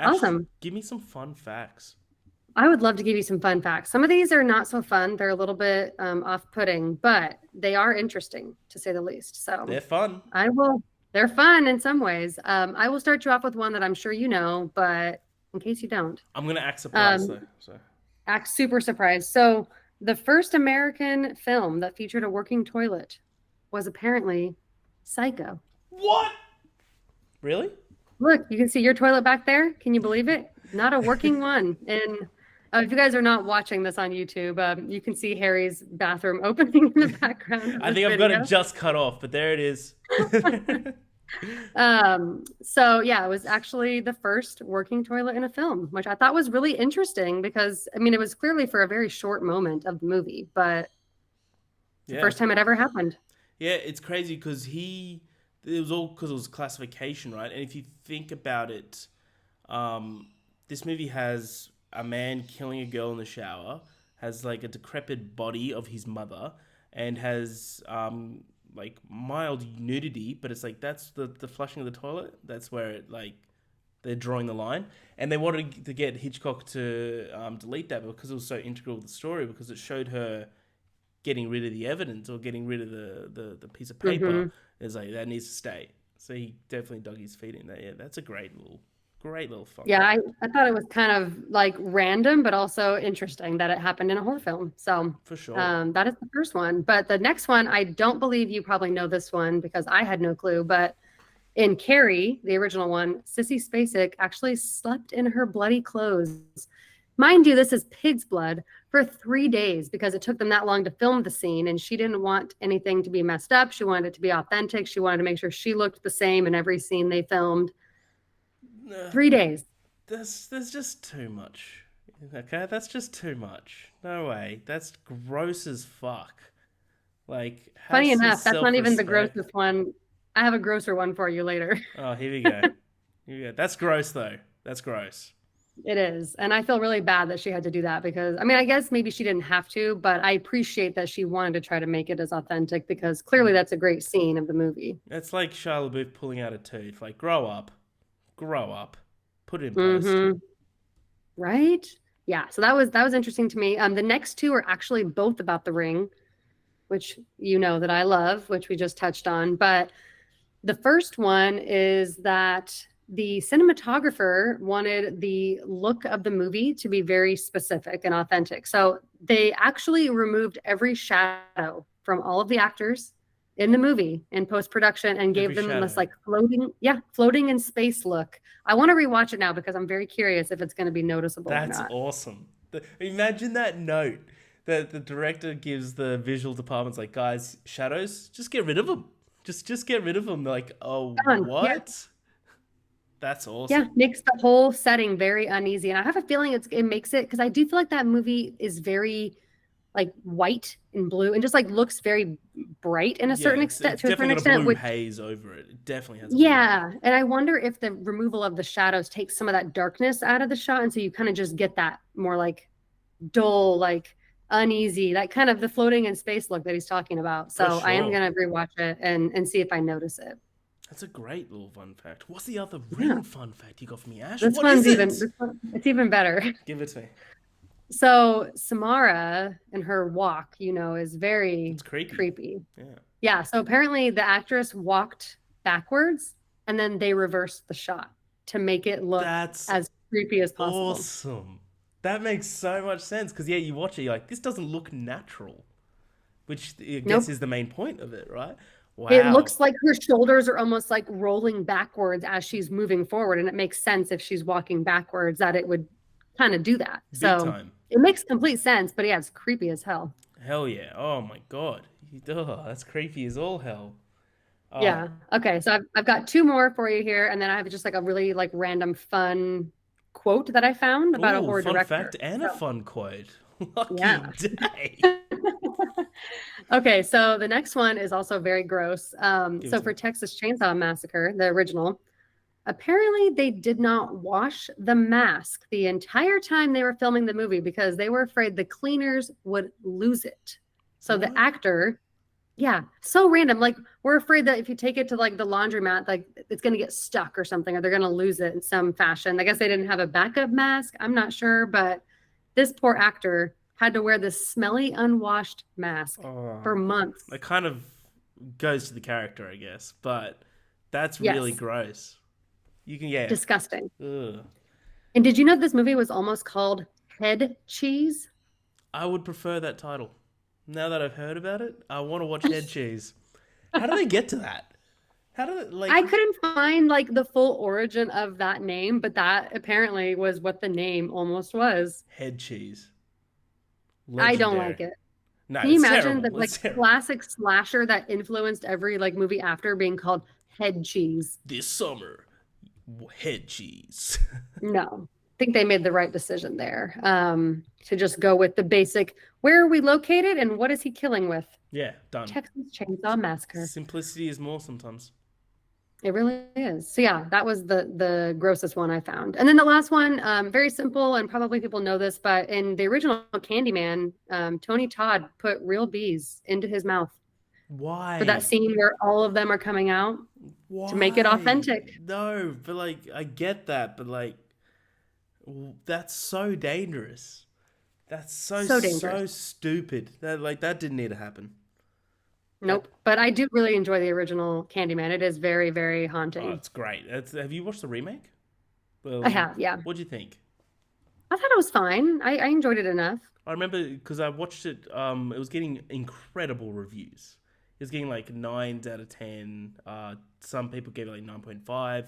Actually, Awesome. give me some fun facts. I would love to give you some fun facts. Some of these are not so fun. They're a little bit off-putting, but they are interesting to say the least. So They're fun. I will, they're fun in some ways. I will start you off with one that I'm sure you know, but in case you don't, I'm gonna act surprised um, though. So act super surprised. So the first American film that featured a working toilet was apparently Psycho. what? Really? Look, you can see your toilet back there. Can you believe it? Not a working one. And if you guys are not watching this on YouTube, you can see Harry's bathroom opening in the background of I this think I've got it video. just cut off, but there it is. So yeah, it was actually the first working toilet in a film, which I thought was really interesting because I mean it was clearly for a very short moment of the movie, but it's the Yeah, first time it ever happened. yeah. It's crazy because it was all because it was classification, right? And if you think about it, um, this movie has a man killing a girl in the shower, has like a decrepit body of his mother, and has like mild nudity, but it's like that's the flushing of the toilet. That's where it like they're drawing the line, and they wanted to get Hitchcock to delete that because it was so integral to the story because it showed her getting rid of the evidence or getting rid of the piece of paper. Hmm. Is like that needs to stay. So he definitely dug his feet in there. Yeah, that's a great little fun Yeah, fact I thought it was kind of like random, but also interesting that it happened in a horror film. So for sure. that is the first one. But the next one, I don't believe you probably know this one because I had no clue. But in Carrie, the original one, Sissy Spacek actually slept in her bloody clothes. Mind you, this is pig's blood for 3 days because it took them that long to film the scene. And she didn't want anything to be messed up. She wanted it to be authentic. She wanted to make sure she looked the same in every scene they filmed. Uh, 3 days. there's just too much. Okay, that's just too much. No way. That's gross as fuck. Like, have Funny some enough, that's not self even the respect. grossest one. I have a grosser one for you later. Oh, here we go. Here we go. That's gross though. That's gross. It is. And I feel really bad that she had to do that because, I mean, I guess maybe she didn't have to, but I appreciate that she wanted to try to make it as authentic because clearly that's a great scene of the movie. It's like Shia LaBeouf pulling out a tooth. Like, grow up, put it in post. Mm-hmm. Right? Yeah. So that was interesting to me. The next two are actually both about the ring, which you know that I love, which we just touched on. But the first one is that the cinematographer wanted the look of the movie to be very specific and authentic. So they actually removed every shadow from all of the actors in the movie in post production and gave Every them this shadow. like floating, yeah, floating in space look. I want to rewatch it now because I'm very curious if it's going to be noticeable or That's not. awesome. Imagine that note that the director gives the visual departments like, guys, shadows, just get rid of them. Just get rid of them. They're like, oh, Done. Yeah. what? That's Yeah, awesome. makes the whole setting very uneasy. And I have a feeling it makes it because I do feel like that movie is very like white and blue and just like looks very bright in a Yeah, certain it's extent it's to a certain definitely got a extent, blue which haze over it. It definitely has a blue haze. yeah. And I wonder if the removal of the shadows takes some of that darkness out of the shot. And so you kind of just get that more like dull, like uneasy, that kind of the floating in space look that he's talking about. For So I am sure. gonna rewatch it and see if I notice it. That's a great little fun fact. What's the other Yeah. ring fun fact you got for me, Ash? This What is one's even it? this one, it's even better. Give it to me. So Samara in her walk, is very It's creepy. creepy. Yeah. Yeah. So apparently the actress walked backwards and then they reversed the shot to make it look That's as creepy as possible. awesome. That makes so much sense because yeah, you watch it, you're like, this doesn't look natural, which I guess Nope. is the main point of it, right? It Wow. looks like her shoulders are almost like rolling backwards as she's moving forward. And it makes sense if she's walking backwards that it would kind of do that. Big So time. it makes complete sense, but yeah, it's creepy as hell. Hell yeah. Oh my god. That's creepy as all hell. Oh, Yeah. Okay. So I've got two more for you here, and then I have just like a really like random fun quote that I found about a ooh, horror fun director. fact and a So fun quote. Lucky yeah. day. Okay. So the next one is also very gross. Give it So to me. for Texas Chainsaw Massacre, the original, apparently they did not wash the mask the entire time they were filming the movie because they were afraid the cleaners would lose it. So the What? actor Yeah, so random. Like we're afraid that if you take it to like the laundromat, like it's gonna get stuck or something, or they're gonna lose it in some fashion. I guess they didn't have a backup mask. I'm not sure, but this poor actor had to wear this smelly, unwashed mask Oh, for months. that kind of goes to the character, I guess. But that's really Yes, gross. You can, yeah. disgusting. Ugh. And did you know this movie was almost called Head Cheese? I would prefer that title. Now that I've heard about it, I want to watch Head Cheese. How do they get to that? How do they, like, I couldn't find like the full origin of that name, but that apparently was what the name almost was. Head Cheese? I don't Legendary. like it. No, Can you it's imagine terrible. that like It's terrible. classic slasher that influenced every like movie after being called Head Cheese? This summer, Head Cheese. No. I think they made the right decision there. To just go with the basic, where are we located and what is he killing with? Yeah, done. Texas Chainsaw Massacre. Simplicity is more sometimes. It really is. So yeah, that was the grossest one I found. And then the last one, very simple, and probably people know this, but in the original Candyman, Tony Todd put real bees into his mouth for that Why? scene where all of them are coming out to make it Why? authentic. No, but like, I get that, but like, that's so dangerous. That's so, So dangerous. so stupid. That, like, that didn't need to happen. That, Nope. But I do really enjoy the original Candyman. It is very, very oh, haunting. it's great. Have you watched the remake? I Well, have, yeah. what'd you think? I thought it was fine. I enjoyed it enough. I remember because I watched it. It was getting incredible reviews. It was getting like 9s out of 10. Some people gave it like 9.5. And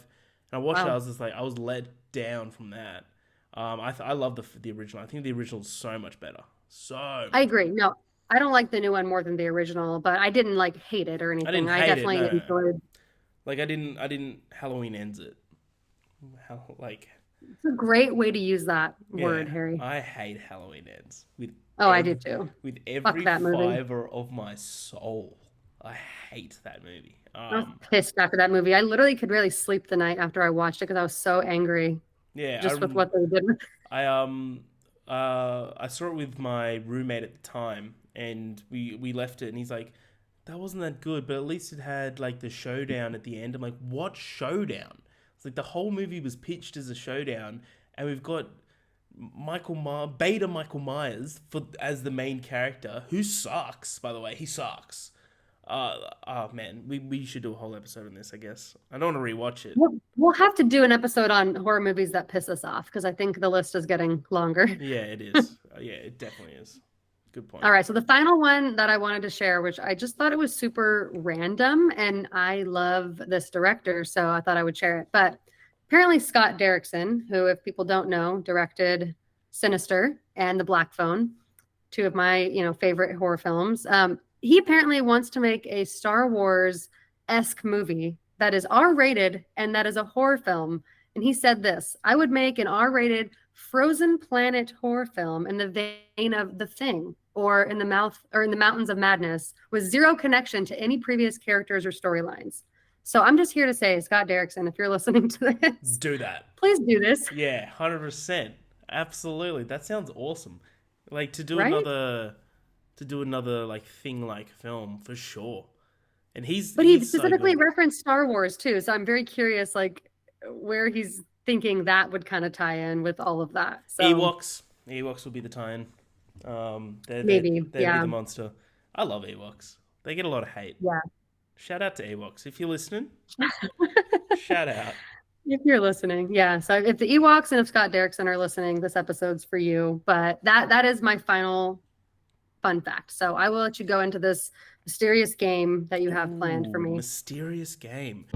I watched it. I Wow. was just like, I was let down from that. I love the original. I think the original is so much better. So I much agree. better. No, I don't like the new one more than the original, but I didn't like hate it or I anything. didn't I hate it. definitely No, enjoyed. like I didn't. Halloween ends it. How like It's a great way to use that yeah. word, Harry. I hate Halloween ends Oh, I do too. with Fuck every that movie. fiber of my soul. I hate that movie. I was pissed after that movie. I literally could really sleep the night after I watched it because I was so angry Yeah, just with what they did. I saw it with my roommate at the time, and we left it, and he's like, "That wasn't that good, but at least it had like the showdown at the end." I'm like, "What showdown?" It's like the whole movie was pitched as a showdown, and we've got Beta Michael Myers for as the main character, who sucks. By the way, he sucks. Oh man, we should do a whole episode on this. I guess I don't want to rewatch it. We'll have to do an episode on horror movies that piss us off because I think the list is getting longer. Yeah, it is. Yeah, it definitely is. Good point. All right, so the final one that I wanted to share, which I just thought it was super random, and I love this director, so I thought I would share it. But apparently, Scott Derrickson, who, if people don't know, directed Sinister and The Black Phone, two of my favorite horror films. He apparently wants to make a Star Wars esque movie that is R rated and that is a horror film. And he said this: I would make an R rated frozen planet horror film in the vein of The Thing or in the mouth or in the Mountains of Madness with zero connection to any previous characters or storylines. So I'm just here to say, Scott Derrickson, if you're listening to this, Do that. please do this. Yeah, 100%. Absolutely. That sounds awesome. Like Right? to do another like thing like film for sure. And he's But he he's so specifically good. referenced Star Wars too. So I'm very curious, like where he's thinking that would kind of tie in with all of that. So Ewoks will be the tie-in. maybe, They'd be yeah, the monster. I love Ewoks. They get a lot of hate. yeah. Shout out to Ewoks if you're listening. Shout out. If you're listening, yeah. So if the Ewoks and if Scott Derrickson are listening, this episode's for you. But that is my final fun fact. So I will let you go into this mysterious game that you have planned for Ooh, me. mysterious game.